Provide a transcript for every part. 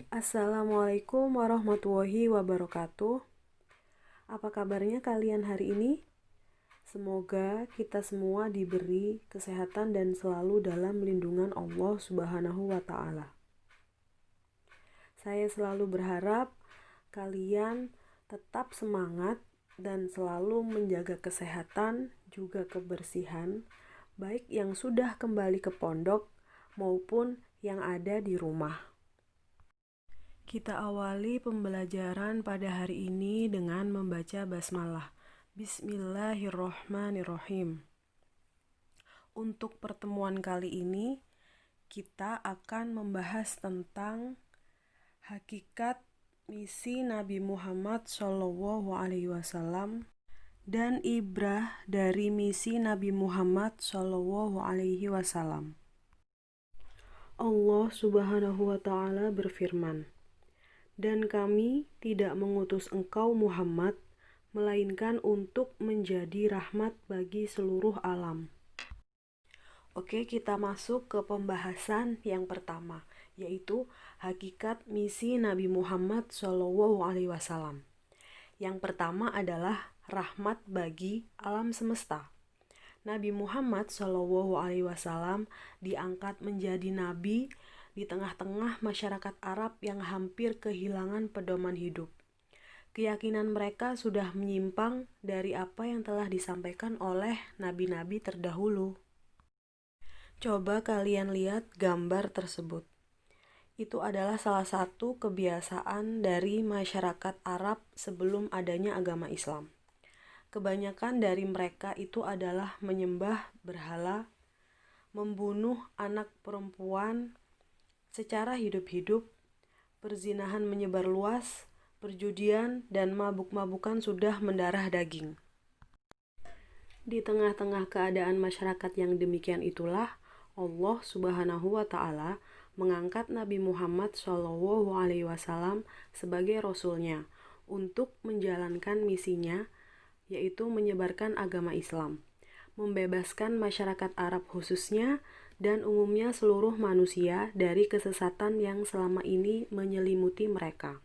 Assalamualaikum warahmatullahi wabarakatuh. Apa kabarnya kalian hari ini? Semoga kita semua diberi kesehatan dan selalu dalam lindungan Allah Subhanahu wa Ta'ala. Saya selalu berharap kalian tetap semangat dan selalu menjaga kesehatan juga kebersihan, baik yang sudah kembali ke pondok maupun yang ada di rumah. Kita awali pembelajaran pada hari ini dengan membaca basmalah. Bismillahirrohmanirrohim. Untuk pertemuan kali ini, kita akan membahas tentang hakikat misi Nabi Muhammad SAW dan ibrah dari misi Nabi Muhammad SAW. Allah Subhanahu wa Ta'ala berfirman, "Dan kami tidak mengutus engkau Muhammad, melainkan untuk menjadi rahmat bagi seluruh alam." Oke, kita masuk ke pembahasan yang pertama, yaitu hakikat misi Nabi Muhammad SAW. Yang pertama adalah rahmat bagi alam semesta. Nabi Muhammad SAW diangkat menjadi nabi di tengah-tengah masyarakat Arab yang hampir kehilangan pedoman hidup. Keyakinan mereka sudah menyimpang dari apa yang telah disampaikan oleh nabi-nabi terdahulu. Coba kalian lihat gambar tersebut. Itu adalah salah satu kebiasaan dari masyarakat Arab sebelum adanya agama Islam. Kebanyakan dari mereka itu adalah menyembah berhala, membunuh anak perempuan secara hidup-hidup, perzinahan menyebar luas, perjudian, dan mabuk-mabukan sudah mendarah daging. Di tengah-tengah keadaan masyarakat yang demikian itulah Allah Subhanahu wa Ta'ala mengangkat Nabi Muhammad SAW sebagai Rasulnya untuk menjalankan misinya, yaitu menyebarkan agama Islam, membebaskan masyarakat Arab khususnya dan umumnya seluruh manusia dari kesesatan yang selama ini menyelimuti mereka.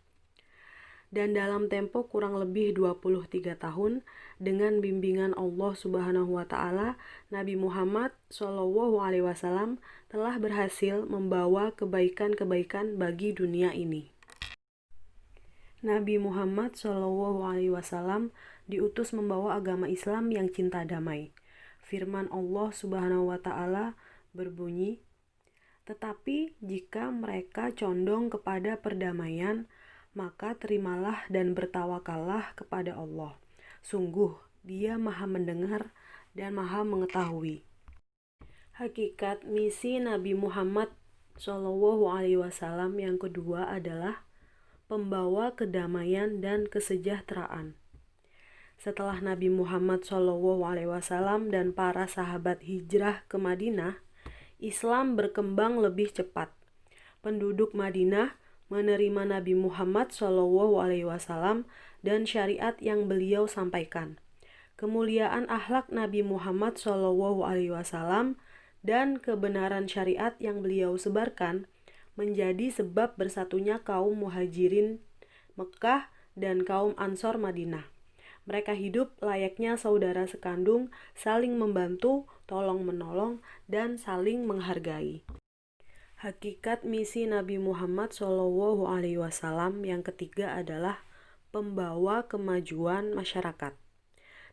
Dan dalam tempo kurang lebih 23 tahun, dengan bimbingan Allah Subhanahu wa Ta'ala, Nabi Muhammad SAW telah berhasil membawa kebaikan-kebaikan bagi dunia ini. Nabi Muhammad SAW diutus membawa agama Islam yang cinta damai. Firman Allah Subhanahu wa Ta'ala berbunyi, "Tetapi jika mereka condong kepada perdamaian, maka terimalah dan bertawakallah kepada Allah. Sungguh, Dia Maha Mendengar dan Maha Mengetahui." Hakikat misi Nabi Muhammad SAW yang kedua adalah pembawa kedamaian dan kesejahteraan. Setelah Nabi Muhammad SAW dan para sahabat hijrah ke Madinah, Islam berkembang lebih cepat. Penduduk Madinah menerima Nabi Muhammad SAW dan syariat yang beliau sampaikan. Kemuliaan akhlak Nabi Muhammad SAW dan kebenaran syariat yang beliau sebarkan menjadi sebab bersatunya kaum Muhajirin Mekah dan kaum Ansor Madinah. Mereka hidup layaknya saudara sekandung, saling membantu, tolong-menolong, dan saling menghargai. Hakikat misi Nabi Muhammad SAW yang ketiga adalah pembawa kemajuan masyarakat.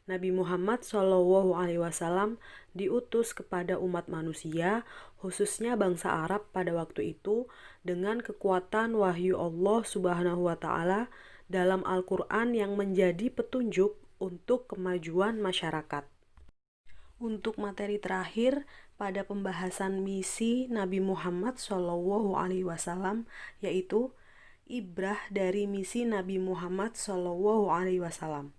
Nabi Muhammad SAW diutus kepada umat manusia, khususnya bangsa Arab pada waktu itu, dengan kekuatan wahyu Allah Subhanahu wa Ta'ala dalam Al-Quran yang menjadi petunjuk untuk kemajuan masyarakat. Untuk materi terakhir pada pembahasan misi Nabi Muhammad SAW, yaitu ibrah dari misi Nabi Muhammad SAW.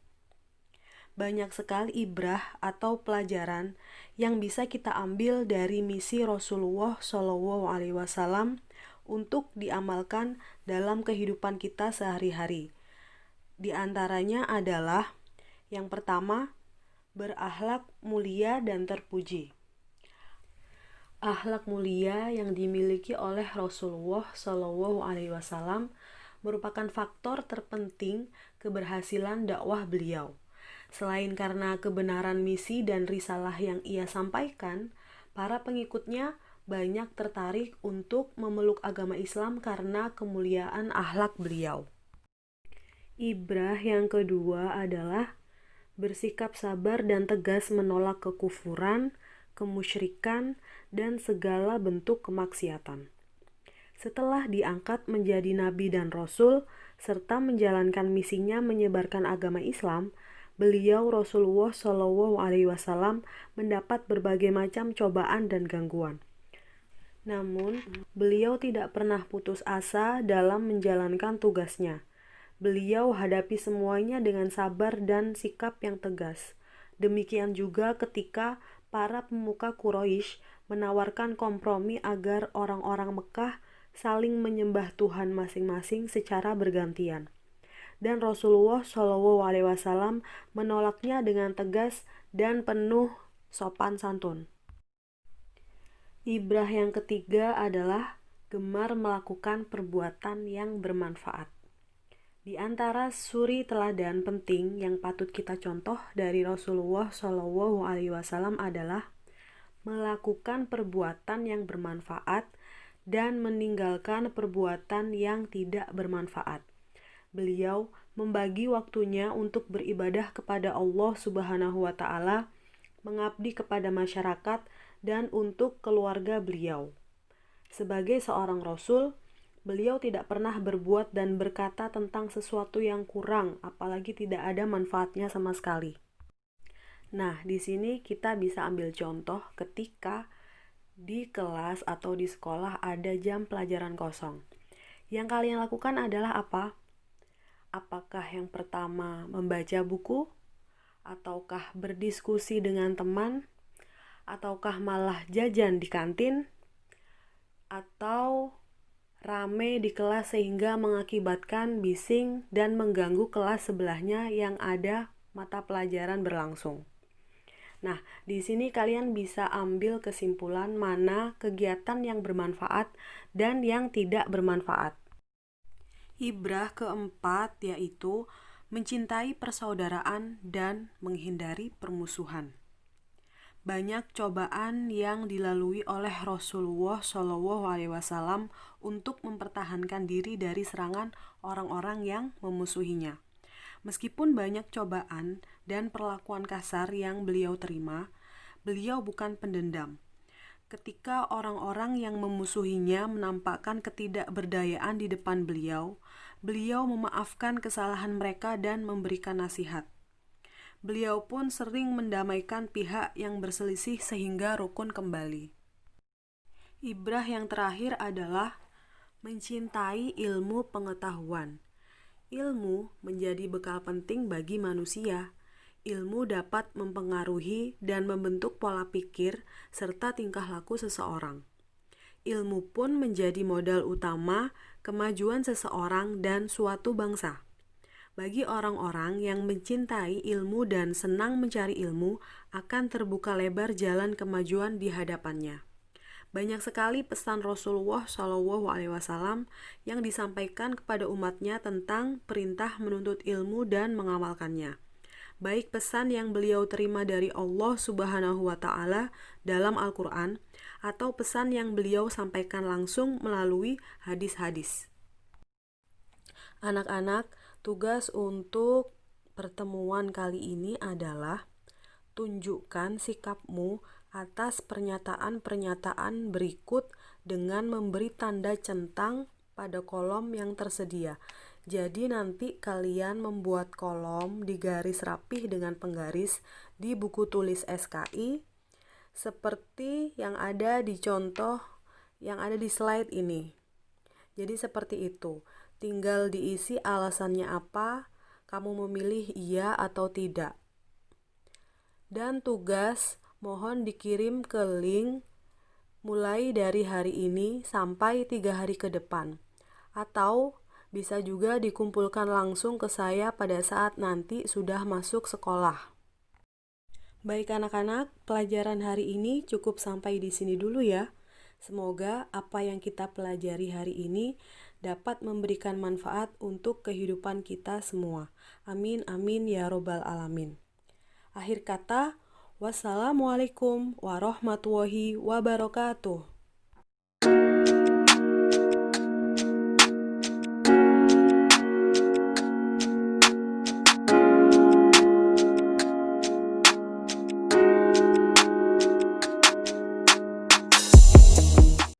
Banyak sekali ibrah atau pelajaran yang bisa kita ambil dari misi Rasulullah SAW untuk diamalkan dalam kehidupan kita sehari-hari. Di antaranya adalah yang pertama, berakhlak mulia dan terpuji. Akhlak mulia yang dimiliki oleh Rasulullah Shallallahu Alaihi Wasallam merupakan faktor terpenting keberhasilan dakwah beliau. Selain karena kebenaran misi dan risalah yang ia sampaikan, para pengikutnya banyak tertarik untuk memeluk agama Islam karena kemuliaan akhlak beliau. Ibrah yang kedua adalah bersikap sabar dan tegas menolak kekufuran, kemusyrikan, dan segala bentuk kemaksiatan. Setelah diangkat menjadi nabi dan rasul, serta menjalankan misinya menyebarkan agama Islam, beliau Rasulullah Shallallahu Alaihi Wasallam mendapat berbagai macam cobaan dan gangguan. Namun, beliau tidak pernah putus asa dalam menjalankan tugasnya. Beliau hadapi semuanya dengan sabar dan sikap yang tegas. Demikian juga ketika para pemuka Quraisy menawarkan kompromi agar orang-orang Mekah saling menyembah Tuhan masing-masing secara bergantian. Dan Rasulullah Shallallahu Alaihi Wasallam menolaknya dengan tegas dan penuh sopan santun. Ibrah yang ketiga adalah gemar melakukan perbuatan yang bermanfaat. Di antara suri teladan penting yang patut kita contoh dari Rasulullah Shallallahu Alaihi Wasallam adalah melakukan perbuatan yang bermanfaat dan meninggalkan perbuatan yang tidak bermanfaat. Beliau membagi waktunya untuk beribadah kepada Allah Subhanahu wa Ta'ala, mengabdi kepada masyarakat, dan untuk keluarga beliau. Sebagai seorang rasul, beliau tidak pernah berbuat dan berkata tentang sesuatu yang kurang, apalagi tidak ada manfaatnya sama sekali. Nah, di sini kita bisa ambil contoh ketika di kelas atau di sekolah ada jam pelajaran kosong. Yang kalian lakukan adalah apa? Apakah yang pertama membaca buku? Ataukah berdiskusi dengan teman? Ataukah malah jajan di kantin? Atau rame di kelas sehingga mengakibatkan bising dan mengganggu kelas sebelahnya yang ada mata pelajaran berlangsung. Nah, di sini kalian bisa ambil kesimpulan mana kegiatan yang bermanfaat dan yang tidak bermanfaat. Ibrah keempat yaitu mencintai persaudaraan dan menghindari permusuhan. Banyak cobaan yang dilalui oleh Rasulullah Shallallahu Alaihi Wasallam untuk mempertahankan diri dari serangan orang-orang yang memusuhinya. Meskipun banyak cobaan dan perlakuan kasar yang beliau terima, beliau bukan pendendam. Ketika orang-orang yang memusuhinya menampakkan ketidakberdayaan di depan beliau, beliau memaafkan kesalahan mereka dan memberikan nasihat. Beliau pun sering mendamaikan pihak yang berselisih sehingga rukun kembali. Ibrah yang terakhir adalah mencintai ilmu pengetahuan. Ilmu menjadi bekal penting bagi manusia. Ilmu dapat mempengaruhi dan membentuk pola pikir serta tingkah laku seseorang. Ilmu pun menjadi modal utama kemajuan seseorang dan suatu bangsa. Bagi orang-orang yang mencintai ilmu dan senang mencari ilmu, akan terbuka lebar jalan kemajuan di hadapannya. Banyak sekali pesan Rasulullah Shallallahu Alaihi Wasallam yang disampaikan kepada umatnya tentang perintah menuntut ilmu dan mengamalkannya. Baik pesan yang beliau terima dari Allah Subhanahu wa Ta'ala dalam Al-Quran, atau pesan yang beliau sampaikan langsung melalui hadis-hadis. Anak-anak, tugas untuk pertemuan kali ini adalah tunjukkan sikapmu atas pernyataan-pernyataan berikut dengan memberi tanda centang pada kolom yang tersedia. Jadi nanti kalian membuat kolom di garis rapih dengan penggaris di buku tulis SKI seperti yang ada di contoh yang ada di slide ini. Jadi seperti itu. Tinggal diisi alasannya apa, kamu memilih iya atau tidak. Dan tugas mohon dikirim ke link mulai dari hari ini sampai 3 hari ke depan. Atau bisa juga dikumpulkan langsung ke saya pada saat nanti sudah masuk sekolah. Baik anak-anak, pelajaran hari ini cukup sampai di sini dulu ya. Semoga apa yang kita pelajari hari ini dapat memberikan manfaat untuk kehidupan kita semua. Amin, amin ya robbal alamin. Akhir kata, wassalamualaikum warahmatullahi wabarakatuh.